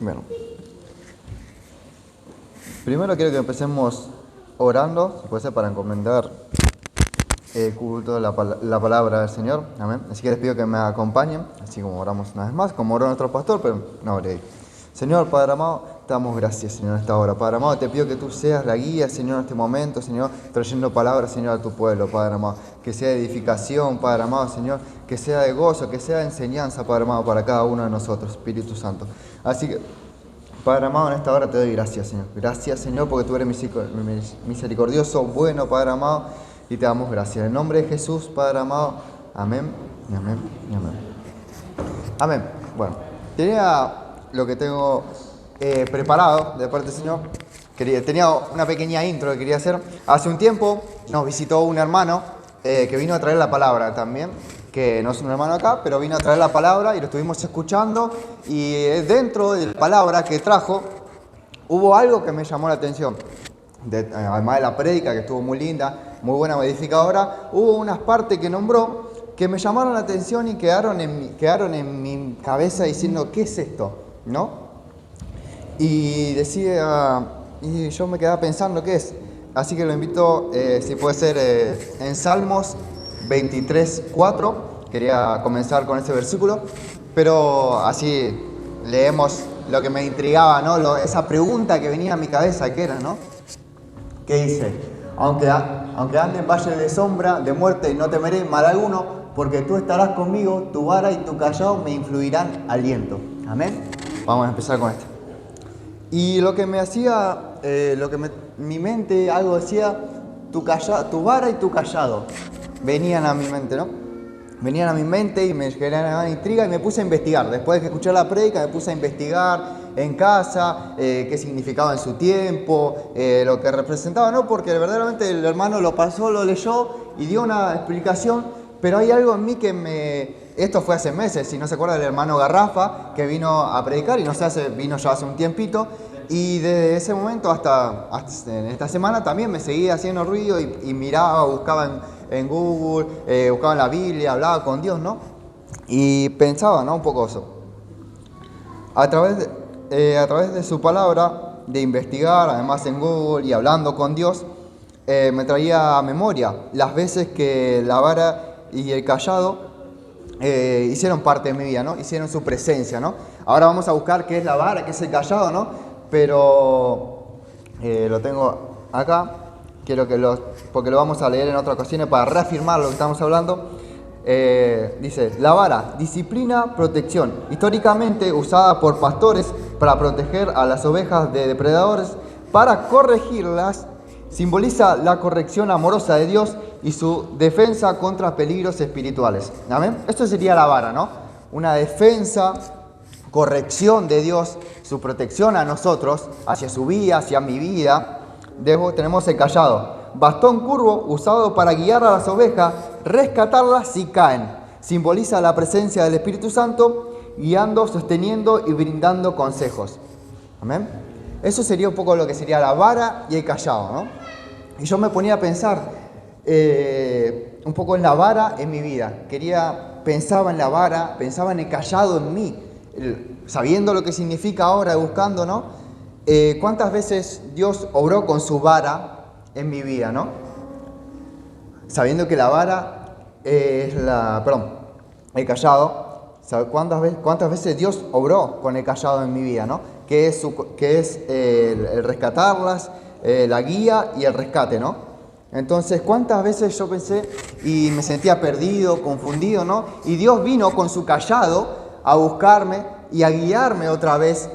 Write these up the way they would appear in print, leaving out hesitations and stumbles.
Bueno, primero quiero que empecemos orando, si puede ser para encomendar el culto de la palabra del Señor. Amén. Así que les pido que me acompañen, así como oramos una vez más, como oró nuestro pastor, pero no oré. Señor, Padre amado, te damos gracias, Señor, en esta hora. Padre amado, te pido que tú seas la guía, Señor, en este momento, Señor, trayendo palabras, Señor, a tu pueblo, Padre amado. Que sea de edificación, Padre amado, Señor, que sea de gozo, que sea de enseñanza, Padre amado, para cada uno de nosotros, Espíritu Santo. Así que, Padre amado, en esta hora te doy gracias, Señor. Gracias, Señor, porque tú eres misericordioso, bueno, Padre amado, y te damos gracias. En nombre de Jesús, Padre amado, amén, y amén, y amén. Amén. Bueno, tenía lo que tengo preparado de parte del Señor. Tenía una pequeña intro que quería hacer. Hace un tiempo nos visitó un hermano que vino a traer la palabra también, que no es un hermano acá, pero vino a traer la palabra y lo estuvimos escuchando, y dentro de la palabra que trajo hubo algo que me llamó la atención. Además de la prédica, que estuvo muy linda, muy buena, edificadora, hubo unas partes que nombró que me llamaron la atención y quedaron en mi cabeza diciendo, ¿qué es esto? ¿No? Y decía, y yo me quedaba pensando, ¿qué es? Así que lo invito, si puede ser, en Salmos 23:4. Quería comenzar con ese versículo, pero así leemos lo que me intrigaba, ¿no? Esa pregunta que venía a mi cabeza, ¿qué era, no? ¿Qué dice? Aunque ande en valle de sombra, de muerte, no temeré mal alguno, porque tú estarás conmigo, tu vara y tu callado me influirán aliento. Amén. Vamos a empezar con esto. Y lo que me hacía, mi mente, algo decía, tu vara y tu callado, venían a mi mente, ¿no? Venían a mi mente y me generaban intriga y me puse a investigar. Después de que escuché la prédica, me puse a investigar en casa, qué significaba en su tiempo, lo que representaba, ¿no? Porque verdaderamente el hermano lo pasó, lo leyó y dio una explicación, pero hay algo en mí Esto fue hace meses, si no se acuerda, del hermano Garrafa, que vino a predicar y vino ya hace un tiempito, y desde ese momento hasta en esta semana también me seguía haciendo ruido y miraba, buscaba en Google, buscaba en la Biblia, hablaba con Dios, ¿no? Y pensaba, ¿no? Un poco eso. A través de su palabra, de investigar, además en Google y hablando con Dios, me traía a memoria las veces que la vara y el callado hicieron parte de mi vida, ¿no? Hicieron su presencia, ¿no? Ahora vamos a buscar qué es la vara, qué es el callado, ¿no? Pero lo tengo acá, porque lo vamos a leer en otras ocasiones para reafirmar lo que estamos hablando. Dice, la vara, disciplina, protección, históricamente usada por pastores para proteger a las ovejas de depredadores, para corregirlas, simboliza la corrección amorosa de Dios y su defensa contra peligros espirituales. ¿Amén? Esto sería la vara, ¿no? Una defensa, corrección de Dios, su protección a nosotros, hacia su vida, hacia mi vida. Luego tenemos el callado, bastón curvo usado para guiar a las ovejas, rescatarlas si caen. Simboliza la presencia del Espíritu Santo, guiando, sosteniendo y brindando consejos. ¿Amén? Eso sería un poco lo que sería la vara y el callado, ¿no? Y yo me ponía a pensar un poco en la vara en mi vida. Pensaba en la vara, pensaba en el callado en mí, sabiendo lo que significa ahora, buscando, ¿no? ¿Cuántas veces Dios obró con su vara en mi vida, ¿no? Sabiendo que la vara es el callado. ¿Cuántas veces Dios obró con el callado en mi vida, ¿no? Que es el rescatarlas, la guía y el rescate, ¿no? Entonces, ¿cuántas veces yo pensé y me sentía perdido, confundido, ¿no? Y Dios vino con su callado a buscarme y a guiarme otra vez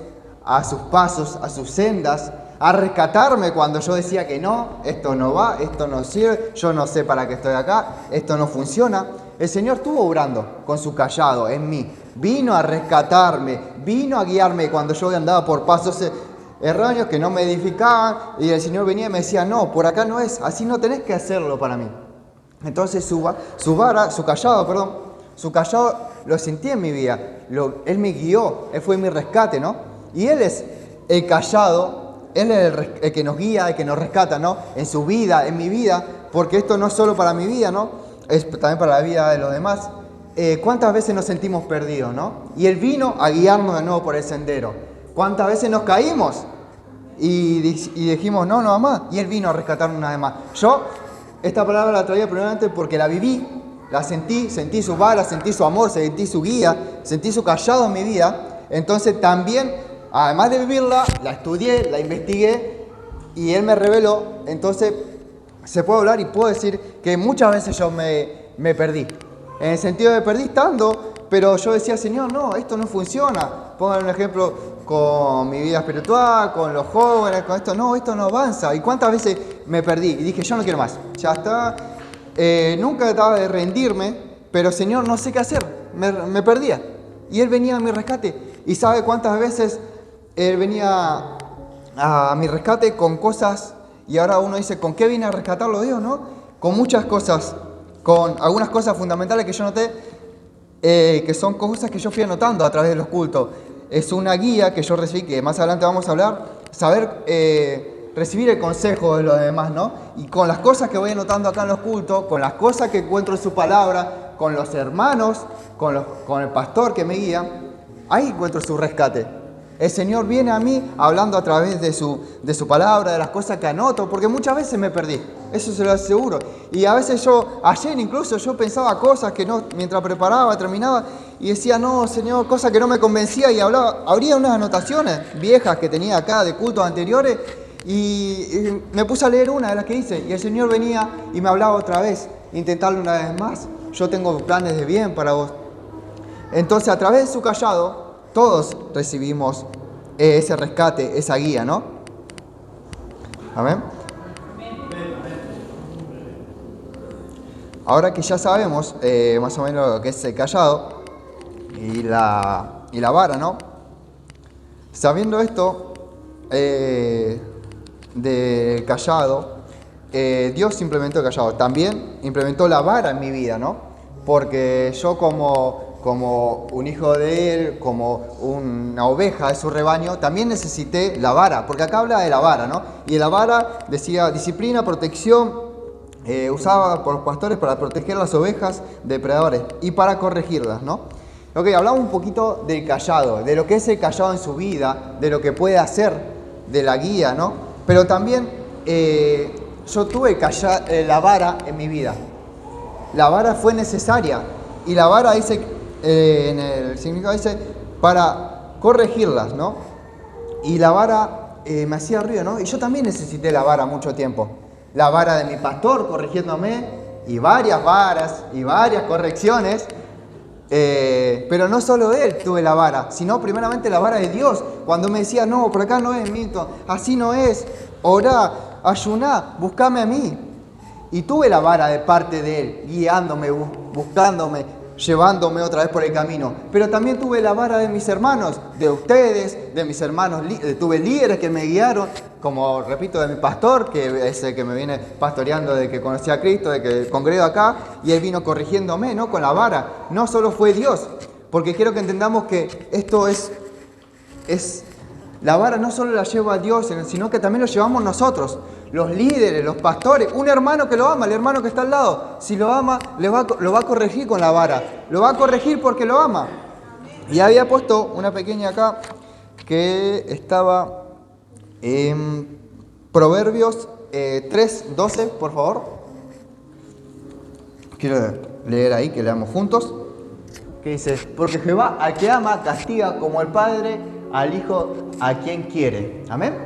a sus pasos, a sus sendas, a rescatarme cuando yo decía que no, esto no va, esto no sirve, yo no sé para qué estoy acá, esto no funciona. El Señor estuvo obrando con su callado en mí, vino a rescatarme, vino a guiarme cuando yo andaba por pasos erróneos que no me edificaban, y el Señor venía y me decía, no, por acá no es, así no tenés que hacerlo para mí. Entonces su callado lo sentí en mi vida, Él me guió, Él fue mi rescate, ¿no? Y Él es el callado, Él es el que nos guía, el que nos rescata, ¿no? En su vida, en mi vida, porque esto no es solo para mi vida, ¿no? Es también para la vida de los demás. ¿cuántas veces nos sentimos perdidos, no? Y Él vino a guiarnos de nuevo por el sendero. ¿Cuántas veces nos caímos? Y dijimos, no, no más. Y Él vino a rescatarnos una vez más. Yo esta palabra la traía primeramente porque la viví, la sentí su vara, sentí su amor, sentí su guía, sentí su callado en mi vida. Entonces también, además de vivirla, la estudié, la investigué y Él me reveló. Entonces se puede hablar y puedo decir que muchas veces yo me perdí. En el sentido de perdí estando, pero yo decía, Señor, no, esto no funciona. Pongan un ejemplo con mi vida espiritual, con los jóvenes, con esto no avanza. ¿Y cuántas veces me perdí? Y dije, yo no quiero más, ya está. Nunca trataba de rendirme, pero Señor, no sé qué hacer, me perdía. Y Él venía a mi rescate. ¿Y sabe cuántas veces Él venía a mi rescate con cosas? Y ahora uno dice, ¿con qué viene a rescatarlo Dios, no? Con muchas cosas, con algunas cosas fundamentales que yo noté, que son cosas que yo fui anotando a través de los cultos. Es una guía que yo recibí, que más adelante vamos a hablar, saber recibir el consejo de los demás, ¿no? Y con las cosas que voy anotando acá en los cultos, con las cosas que encuentro en su palabra, con los hermanos, con el pastor que me guía, ahí encuentro su rescate. El Señor viene a mí hablando a través de su palabra, de las cosas que anoto, porque muchas veces me perdí, eso se lo aseguro. Y a veces ayer incluso yo pensaba cosas que no, mientras preparaba, terminaba, y decía, no, Señor, cosas que no me convencía, y abría unas anotaciones viejas que tenía acá de cultos anteriores, y me puse a leer una de las que hice, y el Señor venía y me hablaba otra vez, intentarlo una vez más, yo tengo planes de bien para vos. Entonces, a través de su callado, todos recibimos ese rescate, esa guía, ¿no? Amén. Ahora que ya sabemos más o menos lo que es el callado y la vara, ¿no? Sabiendo esto del callado, Dios implementó el callado. También implementó la vara en mi vida, ¿no? Porque yo como un hijo de Él, como una oveja de su rebaño, también necesité la vara, porque acá habla de la vara, ¿no? Y la vara decía disciplina, protección, usada por los pastores para proteger las ovejas de depredadores y para corregirlas, ¿no? Ok, hablamos un poquito del callado, de lo que es el callado en su vida, de lo que puede hacer, de la guía, ¿no? Pero también yo tuve la vara en mi vida. La vara fue necesaria y la vara dice... en el significado dice para corregirlas, ¿no? Y la vara me hacía ruido, ¿no? Y yo también necesité la vara mucho tiempo. La vara de mi pastor corrigiéndome y varias varas y varias correcciones. Pero no solo de él tuve la vara, sino primeramente la vara de Dios. Cuando me decía, no, por acá no es, Milton, así no es, orá, ayuná, buscame a mí. Y tuve la vara de parte de él, guiándome, buscándome, llevándome otra vez por el camino. Pero también tuve la vara de mis hermanos, de ustedes, de mis hermanos, tuve líderes que me guiaron, como repito, de mi pastor, que es el que me viene pastoreando desde que conocí a Cristo, de que congrego acá, y él vino corrigiéndome, ¿no? Con la vara. No solo fue Dios, porque quiero que entendamos que esto es la vara no solo la lleva Dios, sino que también lo llevamos nosotros, los líderes, los pastores. Un hermano que lo ama, el hermano que está al lado, si lo ama, lo va a corregir con la vara. Lo va a corregir porque lo ama. Y había puesto una pequeña acá que estaba en Proverbios 3:12, por favor. Quiero leer ahí, que leamos juntos. Que dice, porque Jehová al que ama castiga como el Padre al Hijo a quien quiere. Amén.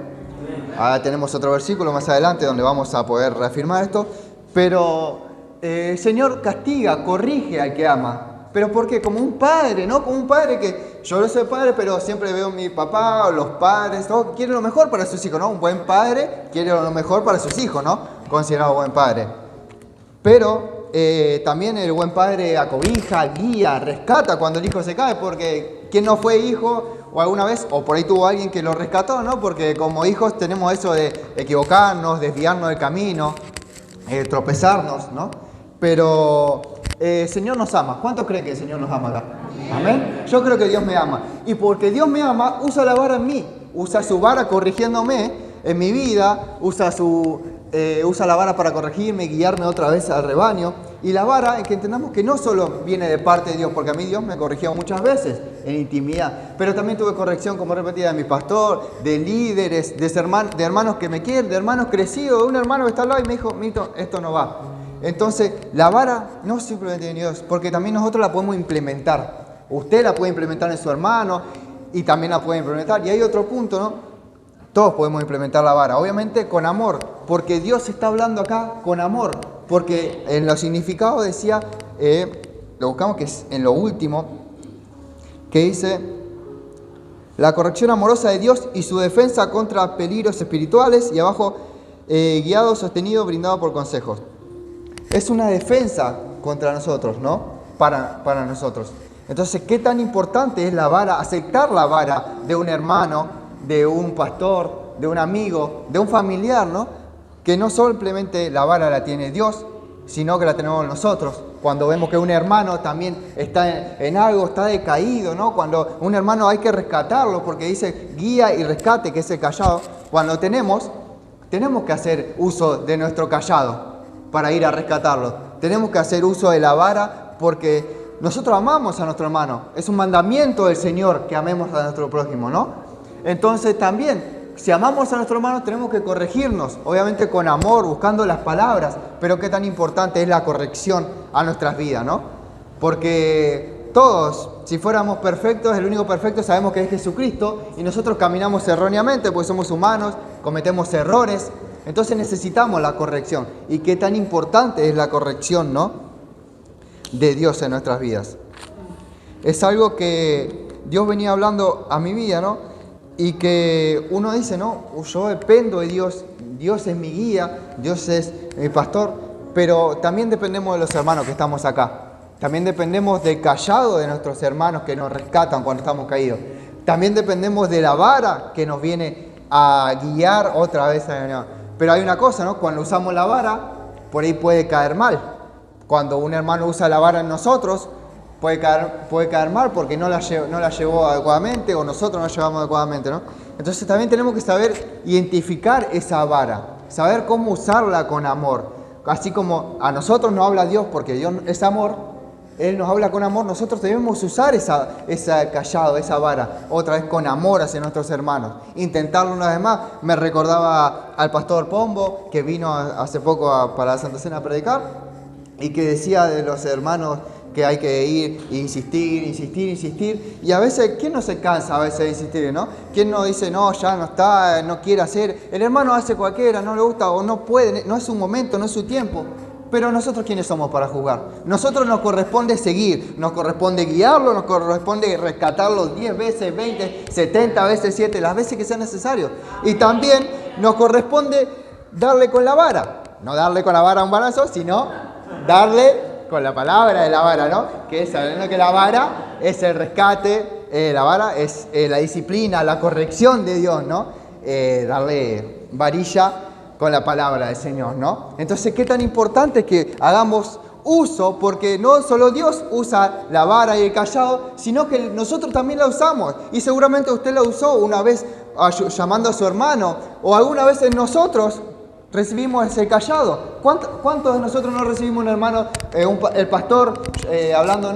Ahora tenemos otro versículo más adelante donde vamos a poder reafirmar esto. Pero el Señor castiga, corrige al que ama. ¿Pero por qué? Como un padre, ¿no? Como un padre que yo no soy padre, pero siempre veo a mi papá o los padres, todos quieren lo mejor para sus hijos, ¿no? Un buen padre quiere lo mejor para sus hijos, ¿no? Considerado buen padre. Pero también el buen padre acobija, guía, rescata cuando el hijo se cae, porque ¿quién no fue hijo o alguna vez, o por ahí tuvo alguien que lo rescató, ¿no? Porque como hijos tenemos eso de equivocarnos, desviarnos del camino, tropezarnos, ¿no? Pero el Señor nos ama. ¿Cuántos creen que el Señor nos ama acá? ¿Amén? Yo creo que Dios me ama. Y porque Dios me ama, usa la vara en mí, usa su vara corrigiéndome. en mi vida, usa la vara para corregirme, guiarme otra vez al rebaño. Y la vara, es que entendamos que no solo viene de parte de Dios, porque a mí Dios me corrigió muchas veces en intimidad, pero también tuve corrección, como repetida, de mi pastor, de líderes, de hermanos que me quieren, de hermanos crecidos, de un hermano que está al lado y me dijo, Mito, esto no va. Entonces, la vara no simplemente viene de Dios, porque también nosotros la podemos implementar. Usted la puede implementar en su hermano y también la puede implementar. Y hay otro punto, ¿no? Todos podemos implementar la vara, obviamente con amor, porque Dios está hablando acá con amor, porque en los significados decía, lo buscamos que es en lo último, que dice, la corrección amorosa de Dios y su defensa contra peligros espirituales, y abajo, guiado, sostenido, brindado por consejos. Es una defensa contra nosotros, ¿no? Para nosotros. Entonces, ¿qué tan importante es la vara, aceptar la vara de un hermano, de un pastor, de un amigo, de un familiar, ¿no? Que no simplemente la vara la tiene Dios, sino que la tenemos nosotros. Cuando vemos que un hermano también está en algo, está decaído, ¿no? Cuando un hermano hay que rescatarlo, porque dice guía y rescate, que es el callado. Cuando tenemos que hacer uso de nuestro callado para ir a rescatarlo. Tenemos que hacer uso de la vara porque nosotros amamos a nuestro hermano. Es un mandamiento del Señor que amemos a nuestro prójimo, ¿no? Entonces también, si amamos a nuestro hermano, tenemos que corregirnos, obviamente con amor, buscando las palabras, pero qué tan importante es la corrección a nuestras vidas, ¿no? Porque todos, si fuéramos perfectos, el único perfecto sabemos que es Jesucristo, y nosotros caminamos erróneamente, porque somos humanos, cometemos errores, entonces necesitamos la corrección. Y qué tan importante es la corrección, ¿no? De Dios en nuestras vidas. Es algo que Dios venía hablando a mi vida, ¿no? Y que uno dice, no, yo dependo de Dios, Dios es mi guía, Dios es mi pastor, pero también dependemos de los hermanos que estamos acá. También dependemos del callado de nuestros hermanos que nos rescatan cuando estamos caídos. También dependemos de la vara que nos viene a guiar otra vez. Pero hay una cosa, ¿no? Cuando usamos la vara, por ahí puede caer mal. Cuando un hermano usa la vara en nosotros, puede caer mal porque no la llevó adecuadamente o nosotros no la llevamos adecuadamente, ¿no? Entonces también tenemos que saber identificar esa vara, saber cómo usarla con amor. Así como a nosotros nos habla Dios porque Dios es amor, Él nos habla con amor, nosotros debemos usar ese callado, esa vara, otra vez con amor hacia nuestros hermanos. Intentarlo una vez más. Me recordaba al pastor Pombo, que vino hace poco para la Santa Cena a predicar, y que decía de los hermanos que hay que ir e insistir. Y a veces, ¿quién no se cansa a veces de insistir, no? ¿Quién no dice, no, ya no está, no quiere hacer? El hermano hace cualquiera, no le gusta o no puede, no es su momento, no es su tiempo. Pero nosotros, ¿quiénes somos para juzgar? Nosotros nos corresponde seguir, nos corresponde guiarlo, nos corresponde rescatarlo 10 veces, 20, 70 veces, 7, las veces que sea necesario. Y también nos corresponde darle con la vara. No darle con la vara un balazo, sino darle con la palabra de la vara, ¿no? Que es sabiendo que la vara es el rescate, la vara es la disciplina, la corrección de Dios, ¿no? Darle varilla con la palabra del Señor, ¿no? Entonces, qué tan importante es que hagamos uso, porque no solo Dios usa la vara y el callado, sino que nosotros también la usamos. Y seguramente usted la usó una vez llamando a su hermano, o alguna vez en nosotros recibimos ese callado. ¿Cuántos de nosotros no recibimos un hermano, el pastor, hablándonos?